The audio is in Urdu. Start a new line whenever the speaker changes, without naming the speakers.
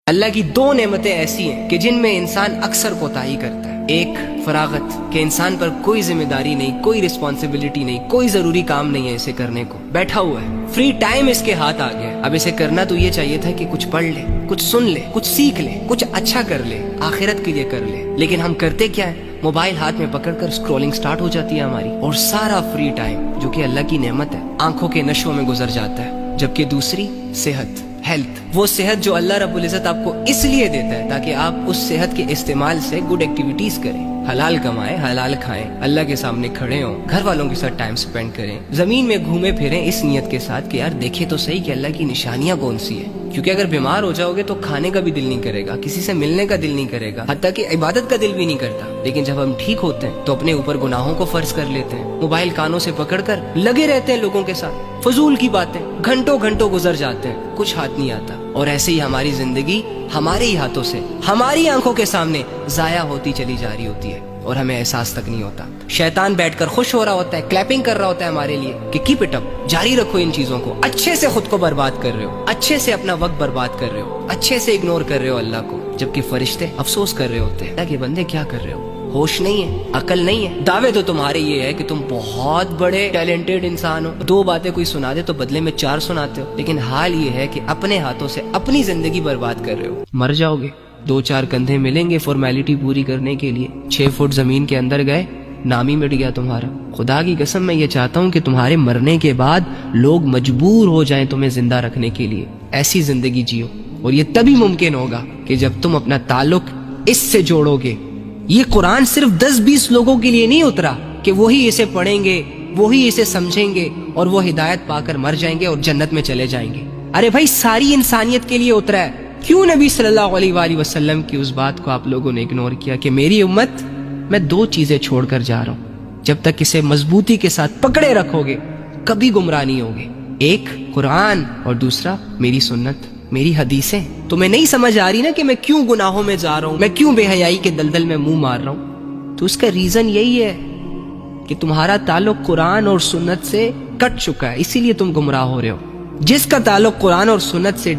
اللہ کی دو نعمتیں ایسی ہیں کہ جن میں انسان اکثر کوتاہی کرتا ہے۔ ایک فراغت، کہ انسان پر کوئی ذمہ داری نہیں، کوئی رسپانسبلٹی نہیں، کوئی ضروری کام نہیں ہے اسے کرنے کو، بیٹھا ہوا ہے، فری ٹائم اس کے ہاتھ آ گیا ہے۔ اب اسے کرنا تو یہ چاہیے تھا کہ کچھ پڑھ لے، کچھ سن لے، کچھ سیکھ لے، کچھ اچھا کر لے، آخرت کے لیے کر لے، لیکن ہم کرتے کیا ہے؟ موبائل ہاتھ میں پکڑ کر اسکرولنگ سٹارٹ ہو جاتی ہے ہماری، اور سارا فری ٹائم جو کہ اللہ کی نعمت ہے آنکھوں کے نشوں میں گزر جاتا ہے۔ جبکہ دوسری صحت، ہیلتھ، وہ صحت جو اللہ رب العزت آپ کو اس لیے دیتا ہے تاکہ آپ اس صحت کے استعمال سے گڈ ایکٹیویٹیز کریں، حلال کمائیں، حلال کھائیں، اللہ کے سامنے کھڑے ہوں، گھر والوں کے ساتھ ٹائم سپینڈ کریں، زمین میں گھومے پھریں اس نیت کے ساتھ کہ یار دیکھے تو صحیح کہ اللہ کی نشانیاں کون سی ہیں۔ کیونکہ اگر بیمار ہو جاؤ گے تو کھانے کا بھی دل نہیں کرے گا، کسی سے ملنے کا دل نہیں کرے گا، حتیٰ کہ عبادت کا دل بھی نہیں کرتا۔ لیکن جب ہم ٹھیک ہوتے ہیں تو اپنے اوپر گناہوں کو فرض کر لیتے ہیں، موبائل کانوں سے پکڑ کر لگے رہتے ہیں لوگوں کے ساتھ، فضول کی باتیں، گھنٹوں گھنٹوں گزر جاتے ہیں، کچھ ہاتھ نہیں آتا، اور ایسے ہی ہماری زندگی ہمارے ہی ہاتھوں سے ہماری آنکھوں کے سامنے ضائع ہوتی چلی جا رہی ہوتی ہے اور ہمیں احساس تک نہیں ہوتا۔ شیطان بیٹھ کر خوش ہو رہا ہوتا ہے، کلیپنگ کر رہا ہوتا ہے ہمارے لیے کہ کیپ اٹ اپ، جاری رکھو ان چیزوں کو، اچھے سے خود کو برباد کر رہے ہو، اچھے سے اپنا وقت برباد کر رہے ہو، اچھے سے اگنور کر رہے ہو اللہ کو، جبکہ فرشتے افسوس کر رہے ہوتے ہیں اللہ کے بندے کیا کر رہے ہو، ہوش نہیں ہے، عقل نہیں ہے، دعوے تو تمہارے یہ ہے کہ تم بہت بڑے ٹیلنٹڈ انسان ہو، دو باتیں کوئی سنا دے تو بدلے میں چار سناتے ہو، لیکن حال یہ ہے کہ اپنے ہاتھوں سے اپنی زندگی برباد کر رہے ہو۔ مر جاؤ گے، دو چار کندھے ملیں گے فارمیلٹی پوری کرنے کے لیے، 6 فٹ زمین کے اندر گئے، نام ہی مٹ گیا تمہارا۔ خدا کی قسم میں یہ چاہتا ہوں کہ تمہارے مرنے کے بعد لوگ مجبور ہو جائیں تمہیں زندہ رکھنے کے لیے، ایسی زندگی جیو، اور یہ تبھی ممکن ہوگا کہ جب تم اپنا تعلق اس سے جوڑو گے۔ یہ قرآن صرف 10-20 لوگوں کے لیے نہیں اترا کہ وہی اسے پڑھیں گے، وہی اسے سمجھیں گے اور وہ ہدایت پا کر مر جائیں گے اور جنت میں چلے جائیں گے۔ ارے بھائی ساری انسانیت کے لیے اترا ہے۔ کیوں نبی صلی اللہ علیہ وآلہ وسلم کی اس بات کو آپ لوگوں نے اگنور کیا کہ میری امت میں 2 چیزیں چھوڑ کر جا رہا ہوں، جب تک اسے مضبوطی کے ساتھ پکڑے رکھو گے کبھی گمراہ نہیں ہوگے، ایک قرآن اور دوسرا میری سنت، میری حدیثیں۔ تمہیں نہیں سمجھ آ رہی نا کہ میں کیوں گناہوں میں جا رہا ہوں، میں کیوں بے حیائی کے دلدل میں منہ مار رہا ہوں؟ تو اس کا ریزن یہی ہے کہ تمہارا تعلق قرآن اور سنت سے کٹ چکا ہے، اسی لیے تم گمراہ ہو رہے ہو۔ جس کا تعلق قرآن اور سنت سے